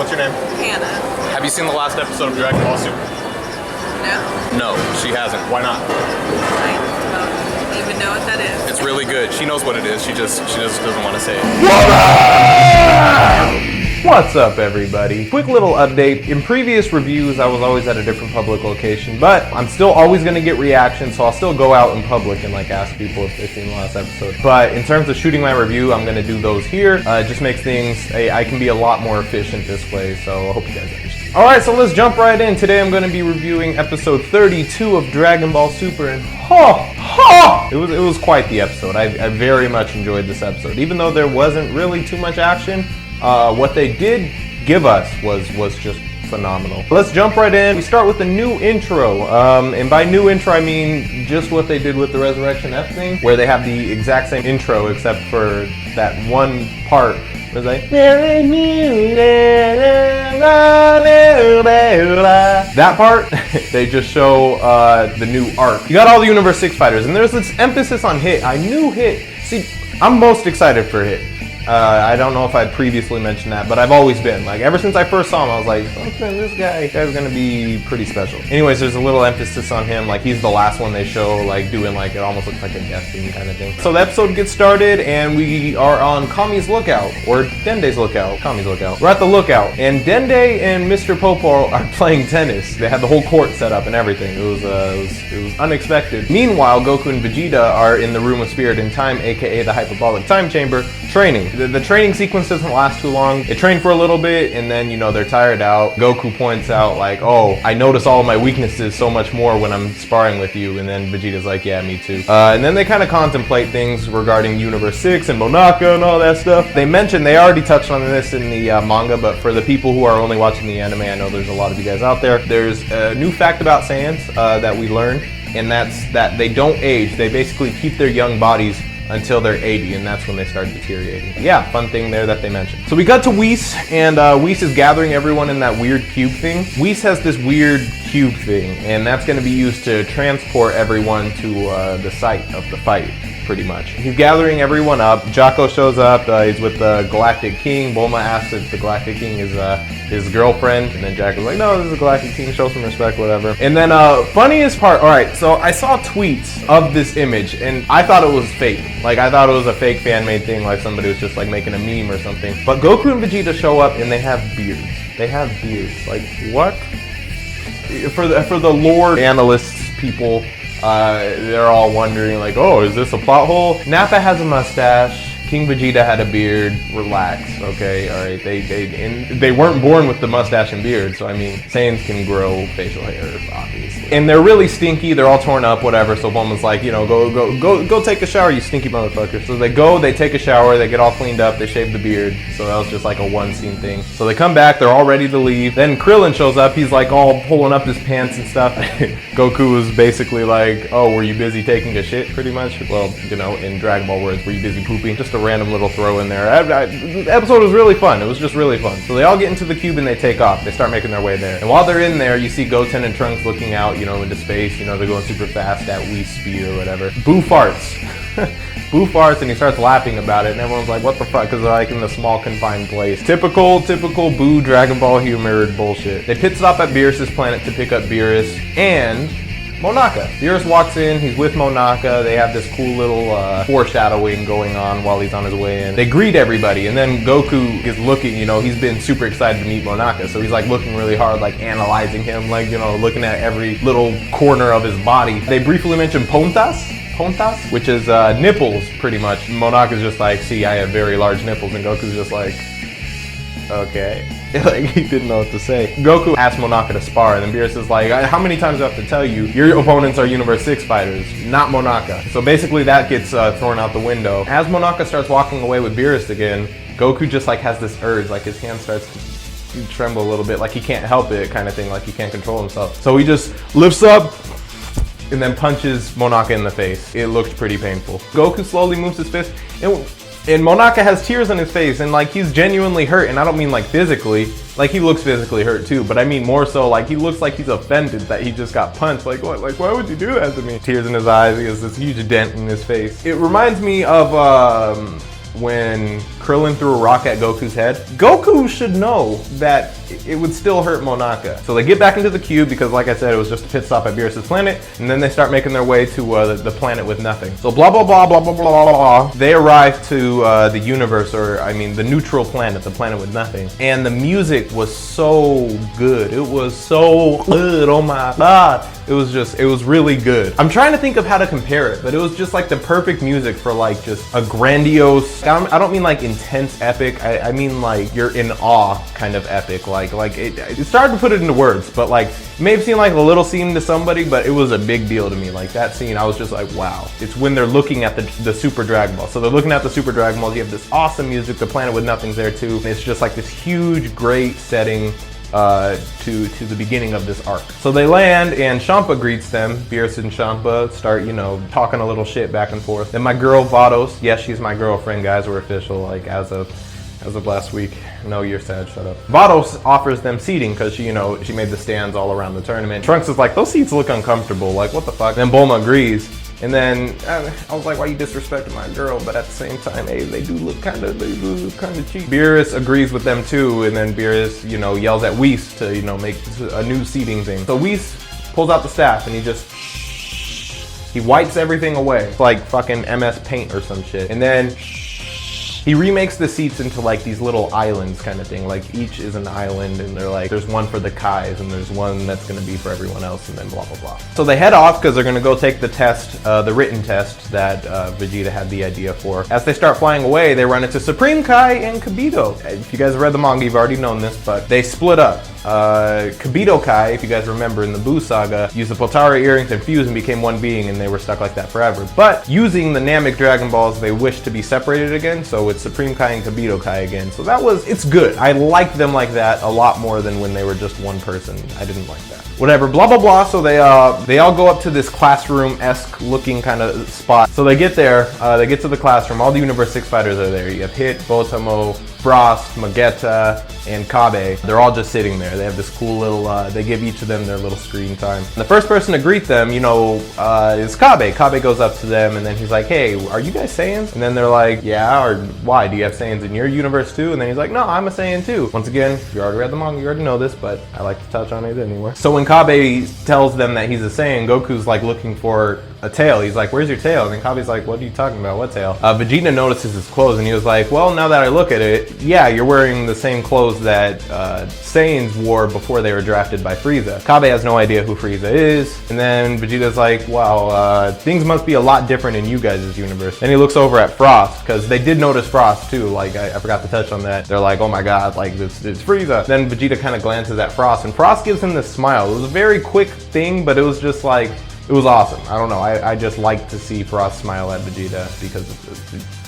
What's your name? Hannah. Have you seen the last episode of Dragon Ball Super? No. No, she hasn't. Why not? I don't even know what that is. It's really good. She knows what it is. She just doesn't want to say it. What's up, everybody? Quick little update. In previous reviews, I was always at a different public location, but I'm still always going to get reactions, so I'll still go out in public and like ask people if they've seen the last episode. But in terms of shooting my review, I'm going to do those here. It just makes things, I can be a lot more efficient this way, so I hope you guys understand. Alright, so let's jump right in. Today I'm going to be reviewing episode 32 of Dragon Ball Super, and it was quite the episode. I very much enjoyed this episode. Even though there wasn't really too much action, what they did give us was just phenomenal. Let's jump right in. We start with the new intro, and by new intro I mean just what they did with the Resurrection F thing, where they have the exact same intro except for that one part where it's like that part. They just show the new arc. You got all the Universe 6 fighters, and there's this emphasis on Hit. I knew Hit. See, I'm most excited for Hit. I don't know if I'd previously mentioned that, but I've always been. Like, ever since I first saw him, I was like, this guy's gonna be pretty special. Anyways, there's a little emphasis on him. Like, he's the last one they show, like, doing, like, it almost looks like a death theme kind of thing. So the episode gets started, and we are on Kami's lookout, or Dende's lookout. Kami's lookout. We're at the lookout, and Dende and Mr. Popo are playing tennis. They had the whole court set up and everything. It was unexpected. Meanwhile, Goku and Vegeta are in the Room of Spirit and Time, aka the Hyperbolic Time Chamber, training. The training sequence doesn't last too long. They train for a little bit, and then, you know, they're tired out. Goku points out, like, oh, I notice all of my weaknesses so much more when I'm sparring with you. And then Vegeta's like, yeah, me too. And then they kind of contemplate things regarding Universe 6 and Monaka and all that stuff. They mentioned, they already touched on this in the manga, but for the people who are only watching the anime, I know there's a lot of you guys out there. There's a new fact about Saiyans that we learned, and that's that they don't age. They basically keep their young bodies until they're 80, and that's when they start deteriorating. Yeah, fun thing there that they mentioned. So we got to Whis, and Whis is gathering everyone in that weird cube thing. Whis has this weird cube thing, and that's going to be used to transport everyone to the site of the fight, pretty much. He's gathering everyone up. Jocko shows up. He's with the Galactic King. Bulma asks if the Galactic King is his girlfriend, and then Jocko's like, no, this is the Galactic King, show some respect, whatever. And then funniest part, alright, so I saw tweets of this image, and I thought it was fake. Like, I thought it was a fake fan-made thing, like somebody was just like making a meme or something. But Goku and Vegeta show up, and they have beards. They have beards. Like, what? For the lore analysts people, they're all wondering, like, oh, is this a plot hole? Nappa has a mustache. King Vegeta had a beard. Relax, okay? All right, they weren't born with the mustache and beard, so I mean, Saiyans can grow facial hair, obviously. And they're really stinky. They're all torn up, whatever. So Bulma's like, you know, go take a shower, you stinky motherfucker. So they go, they take a shower, they get all cleaned up, they shave the beard. So that was just like a one scene thing. So they come back, they're all ready to leave. Then Krillin shows up. He's like all pulling up his pants and stuff. Goku was basically like, oh, were you busy taking a shit, pretty much? Well, you know, in Dragon Ball words, were you busy pooping? Just a random little throw in there. The episode was really fun. It was just really fun. So they all get into the cube and they take off. They start making their way there. And while they're in there, you see Goten and Trunks looking out, you know, into space. You know, they're going super fast at Wii speed or whatever. Boo farts. Boo farts, and he starts laughing about it, and everyone's like, what the fuck, because they're like in the small confined place. Typical Boo Dragon Ball humor bullshit. They pit stop at Beerus' planet to pick up Beerus and Monaka. Beerus walks in, he's with Monaka. They have this cool little foreshadowing going on while he's on his way in. They greet everybody, and then Goku is looking, you know, he's been super excited to meet Monaka, so he's like looking really hard, like analyzing him, like, you know, looking at every little corner of his body. They briefly mention Pontas, which is nipples, pretty much. Monaka's just like, see, I have very large nipples, and Goku's just like, okay. Like, he didn't know what to say. Goku asked Monaka to spar, and then Beerus is like, how many times do I have to tell you? Your opponents are Universe 6 fighters, not Monaka. So basically that gets thrown out the window. As Monaka starts walking away with Beerus again, Goku just like has this urge, like his hand starts to tremble a little bit, like he can't help it kind of thing, like he can't control himself. So he just lifts up and then punches Monaka in the face. It looked pretty painful. Goku slowly moves his fist, and Monaka has tears on his face, and like he's genuinely hurt, and I don't mean like physically, like he looks physically hurt too, but I mean more so like he looks like he's offended that he just got punched. Like, what? Like, why would you do that to me? Tears in his eyes, he has this huge dent in his face. It reminds me of when Krillin threw a rock at Goku's head, Goku should know that it would still hurt Monaka. So they get back into the cube because, like I said, it was just a pit stop at Beerus's planet, and then they start making their way to the planet with nothing. So blah, blah, blah, blah, blah, blah, blah, blah. They arrive to the universe, or I mean the neutral planet, the planet with nothing. And the music was so good. It was so good, oh my God. It was really good. I'm trying to think of how to compare it, but it was just like the perfect music for like just a grandiose, I don't mean like intense epic, I mean like you're in awe kind of epic. Like it's hard to put it into words, but like it may have seemed like a little scene to somebody, but it was a big deal to me. Like that scene, I was just like, wow. It's when they're looking at the Super Dragon Ball. So they're looking at the Super Dragon Balls, you have this awesome music, the planet with nothing's there too. And it's just like this huge, great setting to the beginning of this arc. So they land and Champa greets them. Beerus and Champa start, you know, talking a little shit back and forth. Then my girl Vados, yes, she's my girlfriend, guys, we're official, like as of last week. No, you're sad, shut up. Vados offers them seating because she, you know, she made the stands all around the tournament. Trunks is like, those seats look uncomfortable, like what the fuck? Then Bulma agrees. And then I was like, why you disrespecting my girl? But at the same time, hey, they do look kind of cheap. Beerus agrees with them too, and then Beerus, you know, yells at Whis to, you know, make a new seating thing. So Whis pulls out the staff and he wipes everything away. It's like fucking MS Paint or some shit. And then he remakes the seats into like these little islands kind of thing. Like each is an island and they're like, there's one for the Kais and there's one that's gonna be for everyone else and then blah, blah, blah. So they head off because they're gonna go take the test, the written test that Vegeta had the idea for. As they start flying away, they run into Supreme Kai and Kibito. If you guys have read the manga, you've already known this, but they split up. Kibito Kai, if you guys remember in the Buu saga, used the Potara earrings and fused and became one being, and they were stuck like that forever. But using the Namek Dragon Balls, they wish to be separated again, so it's Supreme Kai and Kibito Kai again. So it's good. I like them like that a lot more than when they were just one person. I didn't like that. Whatever, blah, blah, blah. So they all go up to this classroom-esque looking kind of spot. So they get there, they get to the classroom. All the Universe 6 fighters are there. You have Hit, Botamo, Frost, Magetta, and Kabe. They're all just sitting there. They have this cool little, they give each of them their little screen time. And the first person to greet them, you know, is Kabe. Kabe goes up to them and then he's like, hey, are you guys Saiyans? And then they're like, yeah, or why? Do you have Saiyans in your universe too? And then he's like, no, I'm a Saiyan too. Once again, you already read the manga, you already know this, but I like to touch on it anyway. So when Kabe tells them that he's a Saiyan, Goku's like looking for a tail. He's like, where's your tail? And then Kabe's like, what are you talking about? What tail? Vegeta notices his clothes and he was like, well, now that I look at it, yeah, you're wearing the same clothes that Saiyans wore before they were drafted by Frieza. Kabe has no idea who Frieza is. And then Vegeta's like, wow, things must be a lot different in you guys' universe. Then he looks over at Frost, because they did notice Frost too. Like, I forgot to touch on that. They're like, oh my God, like it's Frieza. Then Vegeta kind of glances at Frost and Frost gives him this smile. It was a very quick thing, but it was just like, it was awesome. I don't know, I just like to see Frost smile at Vegeta because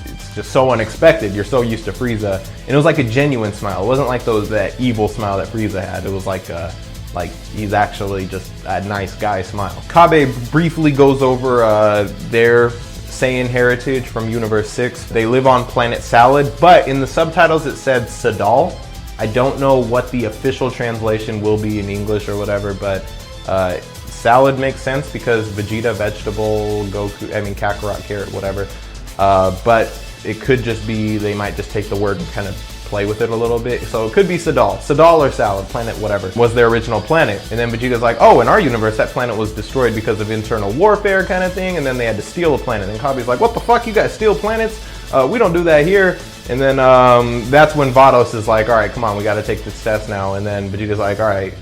it's just so unexpected. You're so used to Frieza. And it was like a genuine smile. It wasn't like that evil smile that Frieza had. It was like he's actually just a nice guy smile. Kabe briefly goes over their Saiyan heritage from Universe 6. They live on planet Salad, but in the subtitles it said Sadal. I don't know what the official translation will be in English or whatever, but salad makes sense because Vegeta, vegetable, Goku, I mean Kakarot, carrot, whatever. But it could just be, they might just take the word and kind of play with it a little bit. So it could be Sadal. Sadal or Salad, planet whatever, was their original planet. And then Vegeta's like, oh, in our universe, that planet was destroyed because of internal warfare kind of thing. And then they had to steal a planet. And Kabe's like, what the fuck, you guys steal planets? We don't do that here. And then that's when Vados is like, all right, come on, we got to take this test now. And then Vegeta's like, all right.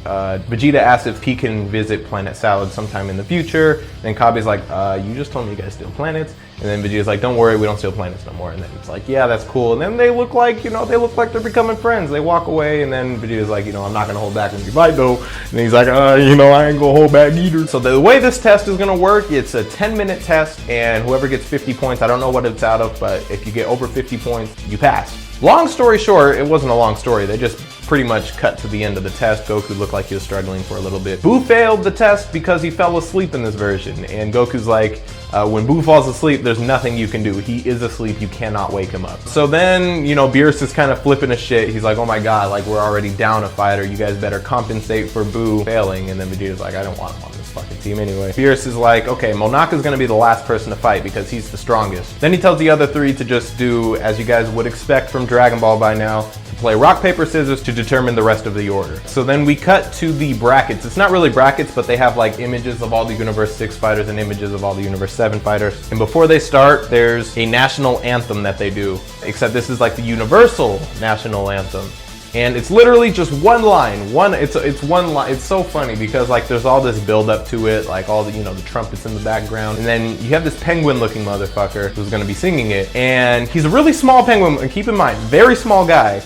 Vegeta asks if he can visit Planet Salad sometime in the future. And Kabe's like, you just told me you guys steal planets. And then Vegeta's like, don't worry, we don't steal planets no more. And then it's like, yeah, that's cool. And then they look like, they look like they're becoming friends. They walk away, and then Vegeta's like, I'm not gonna hold back when you fight though. And he's like, I ain't gonna hold back either. So the way this test is gonna work, it's a 10-minute test, and whoever gets 50 points, I don't know what it's out of, but if you get over 50 points, you pass. Long story short, it wasn't a long story. They just pretty much cut to the end of the test. Goku looked like he was struggling for a little bit. Buu failed the test because he fell asleep in this version. And Goku's like, when Buu falls asleep, there's nothing you can do. He is asleep, you cannot wake him up. So then, Beerus is kind of flipping a shit. He's like, oh my God, like we're already down a fighter. You guys better compensate for Buu failing. And then Vegeta's like, I don't want him on this fucking team anyway. Fierce is like, okay, Monaka's gonna be the last person to fight because he's the strongest. Then he tells the other three to just do, as you guys would expect from Dragon Ball by now, to play rock, paper, scissors to determine the rest of the order. So then we cut to the brackets. It's not really brackets, but they have like images of all the Universe 6 fighters and images of all the Universe 7 fighters. And before they start, there's a national anthem that they do, except this is like the universal national anthem. And it's literally just one line. It's one line. It's so funny because like there's all this build up to it, like all the, you know, the trumpets in the background. And then you have this penguin looking motherfucker who's gonna be singing it. And he's a really small penguin, and keep in mind, very small guy.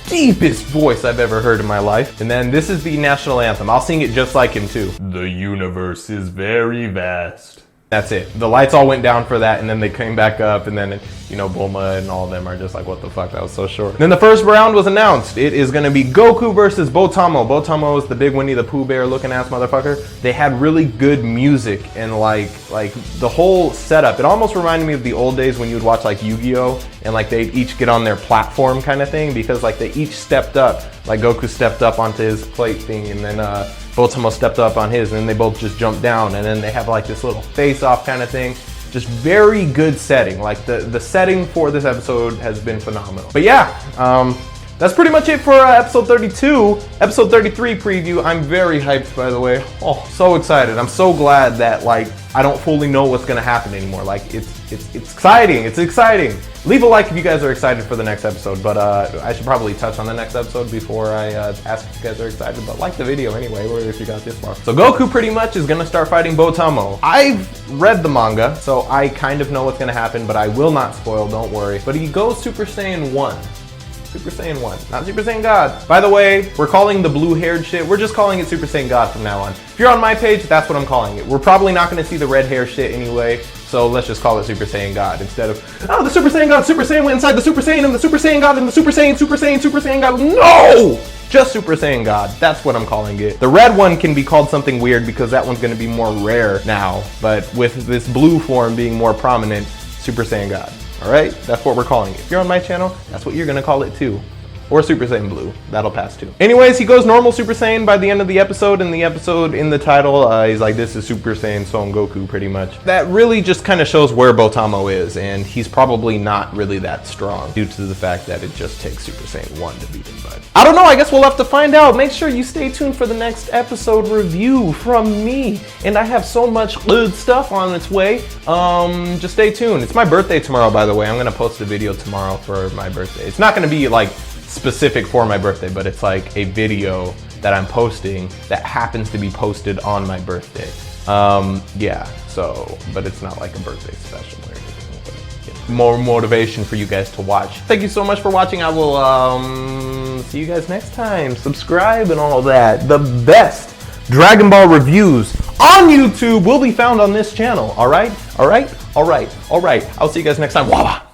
Deepest voice I've ever heard in my life. And then this is the national anthem. I'll sing it just like him too. The universe is very vast. That's it. The lights all went down for that, and then they came back up, and then, you know, Bulma and all of them are just like, what the fuck, that was so short. Then the first round was announced. It is gonna be Goku versus Botamo. Botamo is the big Winnie the Pooh bear looking ass motherfucker. They had really good music and like the whole setup. It almost reminded me of the old days when you would watch like Yu-Gi-Oh! And like they'd each get on their platform kind of thing, because like they each stepped up. Like Goku stepped up onto his plate thing, and then Botamo stepped up on his, and then they both just jumped down, and then they have like this little face-off kind of thing. Just very good setting. Like the setting for this episode has been phenomenal. But yeah, that's pretty much it for episode 32. Episode 33 preview. I'm very hyped, by the way. Oh, so excited. I'm so glad that like I don't fully know what's gonna happen anymore. Like it's exciting. It's exciting. Leave a like if you guys are excited for the next episode, but I should probably touch on the next episode before I ask if you guys are excited, but like the video anyway, or if you got this far. So Goku pretty much is gonna start fighting Botamo. I've read the manga, so I kind of know what's gonna happen, but I will not spoil, don't worry. But he goes Super Saiyan 1. Super Saiyan 1, not Super Saiyan God. By the way, we're calling the blue-haired shit, we're just calling it Super Saiyan God from now on. If you're on my page, that's what I'm calling it. We're probably not gonna see the red hair shit anyway, so let's just call it Super Saiyan God instead of, oh, the Super Saiyan God, Super Saiyan went inside the Super Saiyan, and the Super Saiyan God, and the Super Saiyan, Super Saiyan, Super Saiyan God. No! Just Super Saiyan God, that's what I'm calling it. The red one can be called something weird because that one's gonna be more rare now, but with this blue form being more prominent, Super Saiyan God. All right, that's what we're calling it. If you're on my channel, that's what you're gonna call it too. Or Super Saiyan Blue, that'll pass too. Anyways, he goes normal Super Saiyan by the end of the episode. In the title, he's like, this is Super Saiyan Son Goku, pretty much. That really just kind of shows where Botamo is, and he's probably not really that strong due to the fact that it just takes Super Saiyan 1 to beat him, but I don't know, I guess we'll have to find out. Make sure you stay tuned for the next episode review from me, and I have so much good stuff on its way. Just stay tuned. It's my birthday tomorrow, by the way. I'm gonna post a video tomorrow for my birthday. It's not gonna be like specific for my birthday, but it's like a video that I'm posting that happens to be posted on my birthday. Yeah, so, but it's not like a birthday special or anything, but you know, more motivation for you guys to watch. Thank you so much for watching. I will see you guys next time. Subscribe and all that. The best Dragon Ball reviews on YouTube will be found on this channel. All right, all right, all right, all right. I'll see you guys next time. WUAAAHHH.